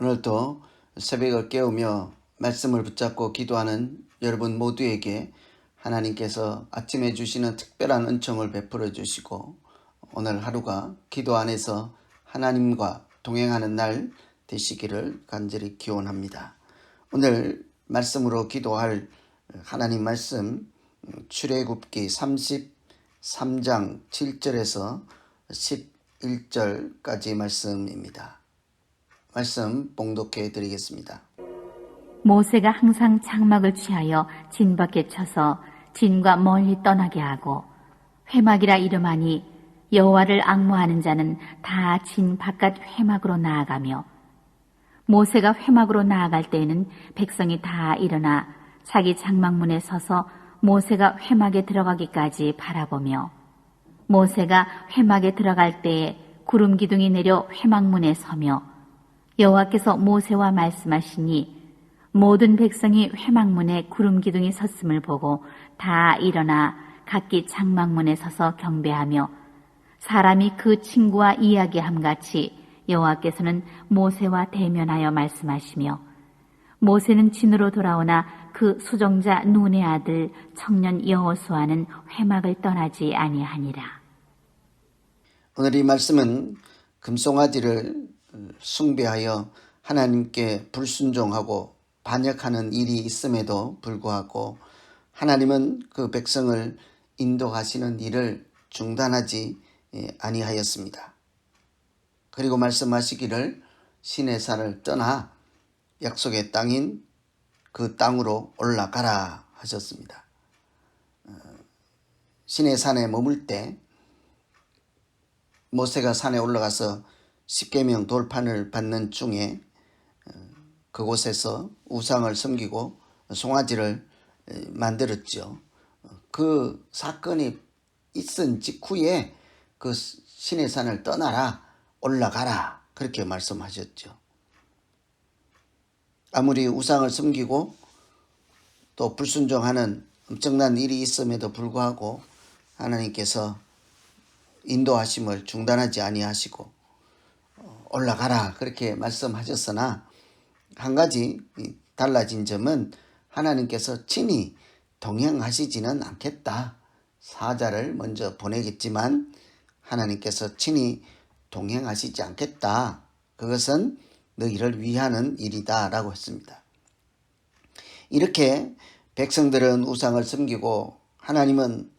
오늘도 새벽을 깨우며 말씀을 붙잡고 기도하는 여러분 모두에게 하나님께서 아침에 주시는 특별한 은총을 베풀어 주시고 오늘 하루가 기도 안에서 하나님과 동행하는 날 되시기를 간절히 기원합니다. 오늘 말씀으로 기도할 하나님 말씀 출애굽기 33장 7절에서 11절까지 말씀입니다. 말씀 봉독해 드리겠습니다. 모세가 항상 장막을 취하여 진 밖에 쳐서 진과 멀리 떠나게 하고 회막이라 이름하니 여호와를 앙모하는 자는 다 진 바깥 회막으로 나아가며 모세가 회막으로 나아갈 때에는 백성이 다 일어나 자기 장막문에 서서 모세가 회막에 들어가기까지 바라보며 모세가 회막에 들어갈 때에 구름 기둥이 내려 회막문에 서며 여호와께서 모세와 말씀하시니 모든 백성이 회막문에 구름 기둥이 섰음을 보고 다 일어나 각기 장막문에 서서 경배하며 사람이 그 친구와 이야기함같이 여호와께서는 모세와 대면하여 말씀하시며 모세는 진으로 돌아오나 그 수종자 눈의 아들 청년 여호수아는 회막을 떠나지 아니하니라. 오늘 이 말씀은 금송아지를 숭배하여 하나님께 불순종하고 반역하는 일이 있음에도 불구하고 하나님은 그 백성을 인도하시는 일을 중단하지 아니하였습니다. 그리고 말씀하시기를 시내산을 떠나 약속의 땅인 그 땅으로 올라가라 하셨습니다. 시내산에 머물 때 모세가 산에 올라가서 십계명 돌판을 받는 중에 그곳에서 우상을 섬기고 송아지를 만들었죠. 그 사건이 있은 직후에 그 시내산을 떠나라, 올라가라 그렇게 말씀하셨죠. 아무리 우상을 섬기고 또 불순종하는 엄청난 일이 있음에도 불구하고 하나님께서 인도하심을 중단하지 아니하시고 올라가라 그렇게 말씀하셨으나 한 가지 달라진 점은 하나님께서 친히 동행하시지는 않겠다. 사자를 먼저 보내겠지만 하나님께서 친히 동행하시지 않겠다. 그것은 너희를 위하는 일이다 라고 했습니다. 이렇게 백성들은 우상을 섬기고 하나님은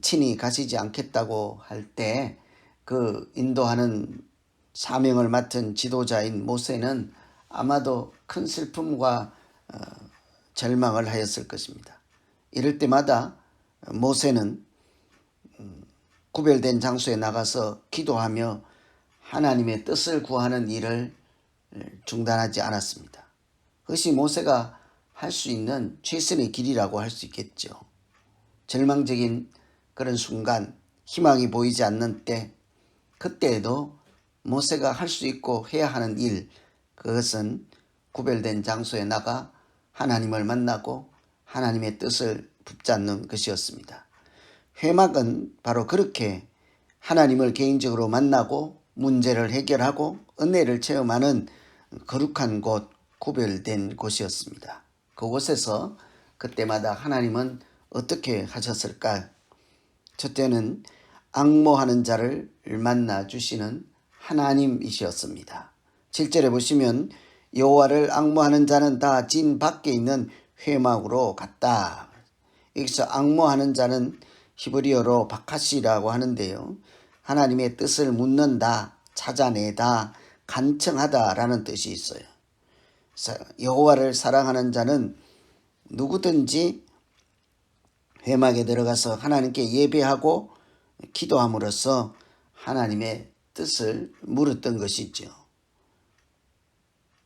친히 가시지 않겠다고 할 때 그 인도하는 사명을 맡은 지도자인 모세는 아마도 큰 슬픔과 절망을 하였을 것입니다. 이럴 때마다 모세는 구별된 장소에 나가서 기도하며 하나님의 뜻을 구하는 일을 중단하지 않았습니다. 그것이 모세가 할 수 있는 최선의 길이라고 할 수 있겠죠. 절망적인 그런 순간, 희망이 보이지 않는 때, 그때에도 모세가 할 수 있고 해야 하는 일, 그것은 구별된 장소에 나가 하나님을 만나고 하나님의 뜻을 붙잡는 것이었습니다. 회막은 바로 그렇게 하나님을 개인적으로 만나고 문제를 해결하고 은혜를 체험하는 거룩한 곳, 구별된 곳이었습니다. 그곳에서 그때마다 하나님은 어떻게 하셨을까? 첫째는 앙모하는 자를 만나 주시는 하나님이셨습니다. 7절에 보시면 여호와를 앙모하는 자는 다 진 밖에 있는 회막으로 갔다. 여기서 앙모하는 자는 히브리어로 바카시라고 하는데요. 하나님의 뜻을 묻는다, 찾아내다, 간청하다라는 뜻이 있어요. 여호와를 사랑하는 자는 누구든지 회막에 들어가서 하나님께 예배하고 기도함으로써 하나님의 뜻을 물었던 것이죠.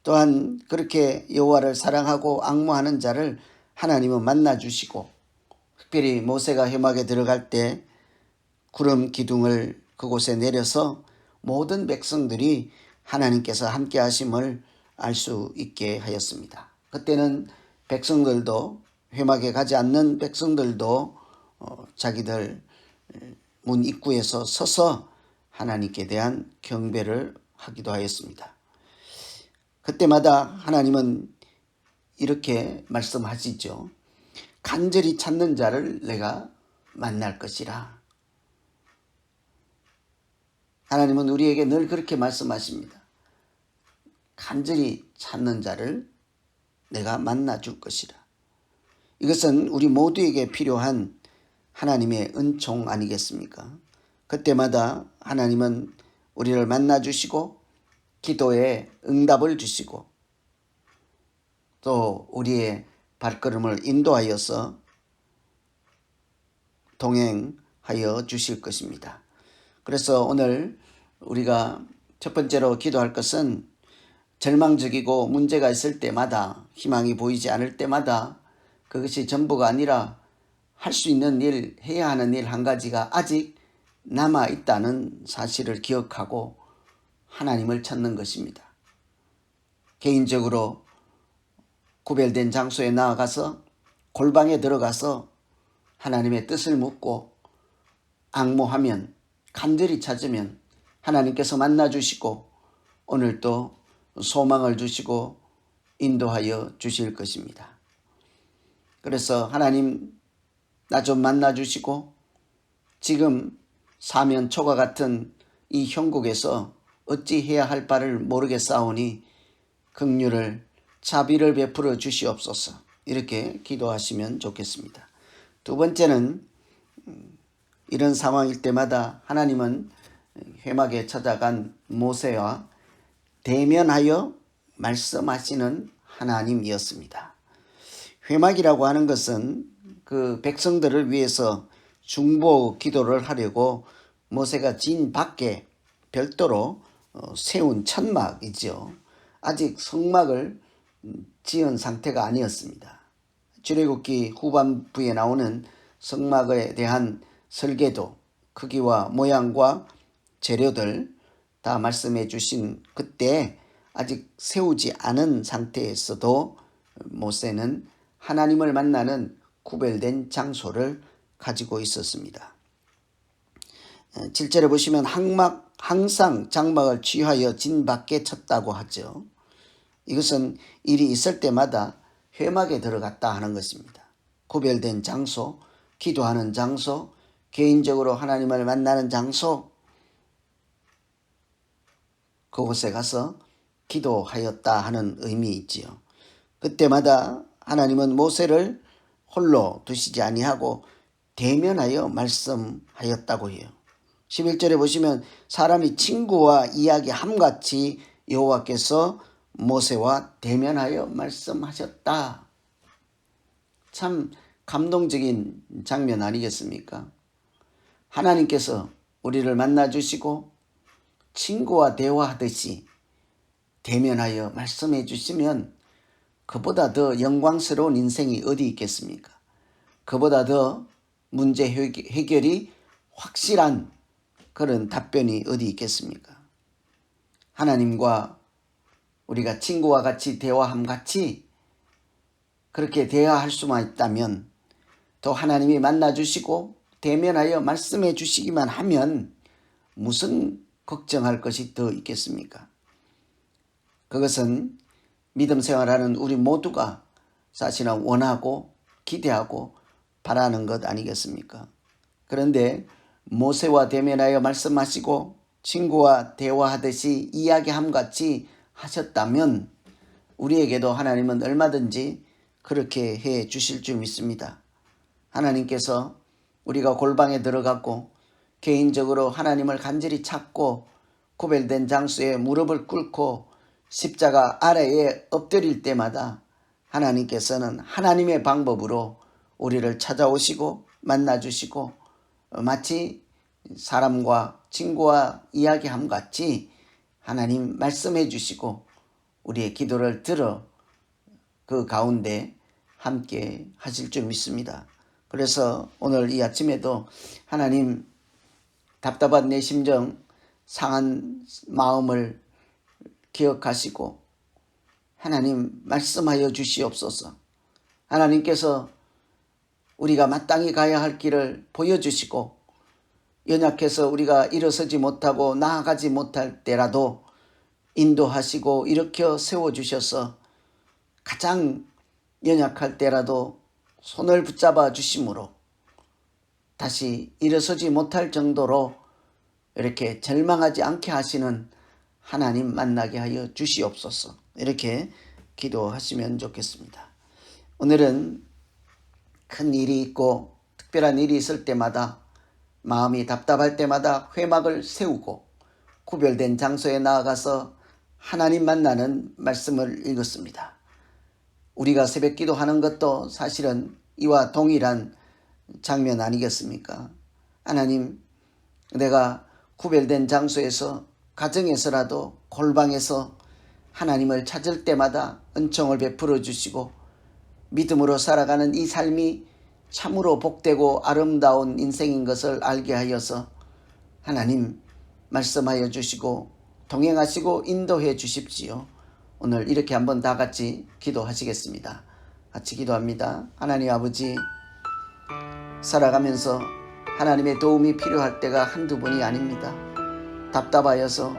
또한 그렇게 여호와를 사랑하고 앙모하는 자를 하나님은 만나주시고 특별히 모세가 회막에 들어갈 때 구름 기둥을 그곳에 내려서 모든 백성들이 하나님께서 함께 하심을 알 수 있게 하였습니다. 그때는 백성들도 회막에 가지 않는 백성들도 자기들 문 입구에서 서서 하나님께 대한 경배를 하기도 하였습니다. 그때마다 하나님은 이렇게 말씀하시죠. 간절히 찾는 자를 내가 만날 것이라. 하나님은 우리에게 늘 그렇게 말씀하십니다. 간절히 찾는 자를 내가 만나줄 것이라. 이것은 우리 모두에게 필요한 하나님의 은총 아니겠습니까? 그때마다 하나님은 우리를 만나주시고 기도에 응답을 주시고 또 우리의 발걸음을 인도하여서 동행하여 주실 것입니다. 그래서 오늘 우리가 첫 번째로 기도할 것은 절망적이고 문제가 있을 때마다, 희망이 보이지 않을 때마다 그것이 전부가 아니라 할 수 있는 일, 해야 하는 일 한 가지가 아직 남아 있다는 사실을 기억하고 하나님을 찾는 것입니다. 개인적으로 구별된 장소에 나아가서 골방에 들어가서 하나님의 뜻을 묻고 앙모하면, 간절히 찾으면 하나님께서 만나주시고 오늘도 소망을 주시고 인도하여 주실 것입니다. 그래서 하나님 나 좀 만나주시고 지금 사면초가 같은 이 형국에서 어찌 해야 할 바를 모르겠사오니 긍휼을 자비를 베풀어 주시옵소서. 이렇게 기도하시면 좋겠습니다. 두 번째는 이런 상황일 때마다 하나님은 회막에 찾아간 모세와 대면하여 말씀하시는 하나님이었습니다. 회막이라고 하는 것은 그 백성들을 위해서 중보 기도를 하려고 모세가 진 밖에 별도로 세운 천막이죠. 아직 성막을 지은 상태가 아니었습니다. 출애굽기 후반부에 나오는 성막에 대한 설계도, 크기와 모양과 재료들 다 말씀해 주신 그때 아직 세우지 않은 상태에서도 모세는 하나님을 만나는 구별된 장소를 가지고 있었습니다. 7절에 보시면 항상 장막을 취하여 진 밖에 쳤다고 하죠. 이것은 일이 있을 때마다 회막에 들어갔다 하는 것입니다. 구별된 장소, 기도하는 장소, 개인적으로 하나님을 만나는 장소, 그곳에 가서 기도하였다 하는 의미 있지요. 그때마다 하나님은 모세를 홀로 두시지 아니하고 대면하여 말씀하였다고 해요. 11절에 보시면 사람이 친구와 이야기함같이 여호와께서 모세와 대면하여 말씀하셨다. 참 감동적인 장면 아니겠습니까? 하나님께서 우리를 만나주시고 친구와 대화하듯이 대면하여 말씀해 주시면 그보다 더 영광스러운 인생이 어디 있겠습니까? 그보다 더 문제 해결이 확실한 그런 답변이 어디 있겠습니까? 하나님과 우리가 친구와 같이 대화함 같이 그렇게 대화할 수만 있다면 또 하나님이 만나주시고 대면하여 말씀해 주시기만 하면 무슨 걱정할 것이 더 있겠습니까? 그것은 믿음 생활하는 우리 모두가 사실은 원하고 기대하고 바라는 것 아니겠습니까? 그런데 모세와 대면하여 말씀하시고 친구와 대화하듯이 이야기함같이 하셨다면 우리에게도 하나님은 얼마든지 그렇게 해 주실 줄 믿습니다. 하나님께서 우리가 골방에 들어갔고 개인적으로 하나님을 간절히 찾고 구별된 장소에 무릎을 꿇고 십자가 아래에 엎드릴 때마다 하나님께서는 하나님의 방법으로 우리를 찾아오시고 만나주시고 마치 사람과 친구와 이야기함 같이 하나님 말씀해 주시고 우리의 기도를 들어 그 가운데 함께 하실 줄 믿습니다. 그래서 오늘 이 아침에도 하나님 답답한 내 심정, 상한 마음을 기억하시고 하나님 말씀하여 주시옵소서. 하나님께서 우리가 마땅히 가야 할 길을 보여주시고 연약해서 우리가 일어서지 못하고 나아가지 못할 때라도 인도하시고 일으켜 세워주셔서 가장 연약할 때라도 손을 붙잡아 주심으로 다시 일어서지 못할 정도로 이렇게 절망하지 않게 하시는 하나님 만나게 하여 주시옵소서. 이렇게 기도하시면 좋겠습니다. 오늘은 큰 일이 있고 특별한 일이 있을 때마다 마음이 답답할 때마다 회막을 세우고 구별된 장소에 나아가서 하나님 만나는 말씀을 읽었습니다. 우리가 새벽 기도하는 것도 사실은 이와 동일한 장면 아니겠습니까? 하나님, 내가 구별된 장소에서 가정에서라도 골방에서 하나님을 찾을 때마다 은총을 베풀어 주시고 믿음으로 살아가는 이 삶이 참으로 복되고 아름다운 인생인 것을 알게 하여서 하나님 말씀하여 주시고 동행하시고 인도해 주십시오. 오늘 이렇게 한번 다 같이 기도하시겠습니다. 같이 기도합니다. 하나님 아버지, 살아가면서 하나님의 도움이 필요할 때가 한두 번이 아닙니다. 답답하여서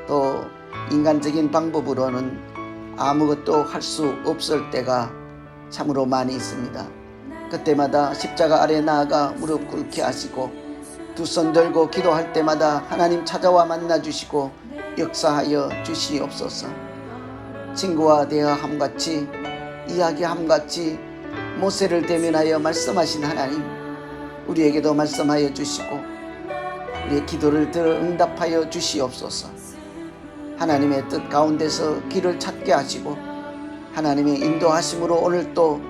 또 인간적인 방법으로는 아무것도 할 수 없을 때가 참으로 많이 있습니다. 그때마다 십자가 아래 나아가 무릎 꿇게 하시고 두 손 들고 기도할 때마다 하나님 찾아와 만나주시고 역사하여 주시옵소서. 친구와 대화함같이 이야기함같이 모세를 대면하여 말씀하신 하나님, 우리에게도 말씀하여 주시고 우리의 기도를 들어 응답하여 주시옵소서. 하나님의 뜻 가운데서 길을 찾게 하시고 하나님의 인도하심으로 오늘 또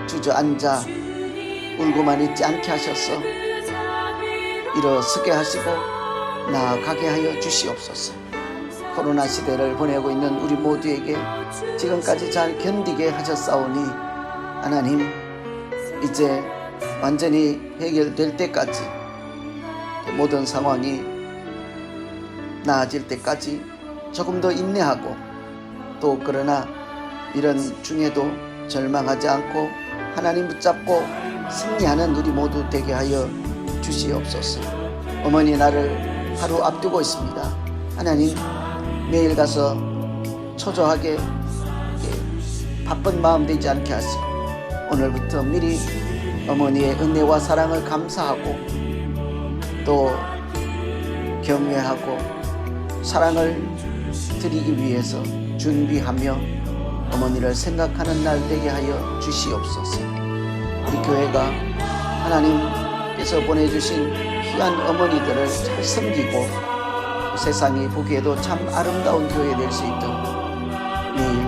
주저앉아 울고만 있지 않게 하셔서 일어서게 하시고 나아가게 하여 주시옵소서. 코로나 시대를 보내고 있는 우리 모두에게 지금까지 잘 견디게 하셨사오니 하나님, 이제 완전히 해결될 때까지 모든 상황이 나아질 때까지 조금 더 인내하고 또 그러나 이런 중에도 절망하지 않고 하나님 붙잡고 승리하는 우리 모두 되게 하여 주시옵소서. 어머니 나를 하루 앞두고 있습니다. 하나님, 매일 가서 초조하게 바쁜 마음 되지 않게 하시고 오늘부터 미리 어머니의 은혜와 사랑을 감사하고 또 경외하고 사랑을 드리기 위해서 준비하며 어머니를 생각하는 날 되게 하여 주시옵소서. 우리 교회가 하나님께서 보내주신 귀한 어머니들을 잘 섬기고 세상이 보기에도 참 아름다운 교회 될 수 있도록 매일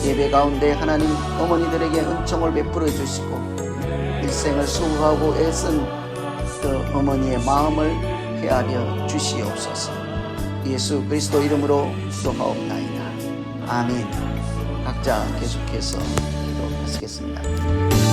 예배 가운데 하나님 어머니들에게 은총을 베풀어 주시고 일생을 수고하고 애쓴 그 어머니의 마음을 헤아려 주시옵소서. 예수 그리스도 이름으로 기도하옵나이다. 아멘. 각자 계속해서 기도하시겠습니다.